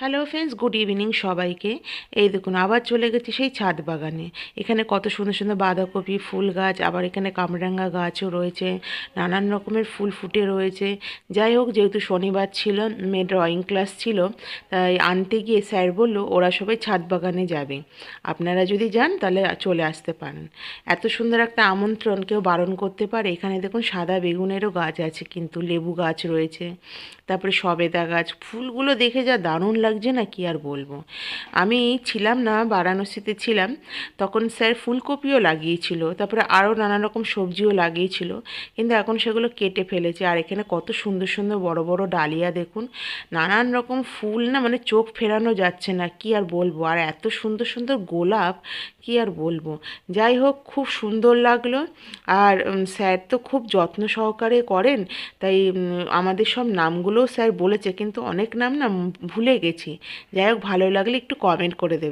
Hello friends, good evening সবাইকে। এই দেখুন আবার চলে গেছি সেই ছাদ বাগানে। এখানে কত সুন্দর সুন্দর বাঁধাকপি ফুল গাছ, আবার এখানে কামরাঙ্গা গাছও রয়েছে, নানান রকমের ফুল ফুটে রয়েছে। যাই হোক, যেহেতু শনিবার ছিল, মেয়ের ড্রয়িং ক্লাস ছিল, তাই আনতে গিয়ে স্যার বললো ওরা সবাই ছাদ বাগানে যাবে, আপনারা যদি যান তাহলে চলে আসতে পারেন। এত সুন্দর একটা আমন্ত্রণ কেউ বারণ করতে পারে? এখানে দেখুন সাদা বেগুনেরও গাছ আছে, কিন্তু লেবু গাছ রয়েছে, তারপরে সবেদা গাছ। ফুলগুলো দেখে যা দারুণ লাগছে না, কি আর বলবো। আমি ছিলাম না, বারাণসীতে ছিলাম, তখন স্যার ফুলকপিও লাগিয়েছিল, তারপরে আরও নানা রকম সবজিও লাগিয়েছিল, কিন্তু এখন সেগুলো কেটে ফেলেছে। আর এখানে কত সুন্দর সুন্দর বড় বড় ডালিয়া দেখুন, নানান রকম ফুল, না মানে চোখ ফেরানো যাচ্ছে না, কি আর বলবো। আর এত সুন্দর সুন্দর গোলাপ, কি আর বলবো। যাই হোক, খুব সুন্দর লাগলো। আর স্যার তো খুব যত্ন সহকারে করেন, তাই আমাদের সব নামগুলোও স্যার বলেছে, কিন্তু অনেক নাম না ভুলে গেছি। যাই হোক, ভালো লাগলে একটু কমেন্ট করে দেবেন।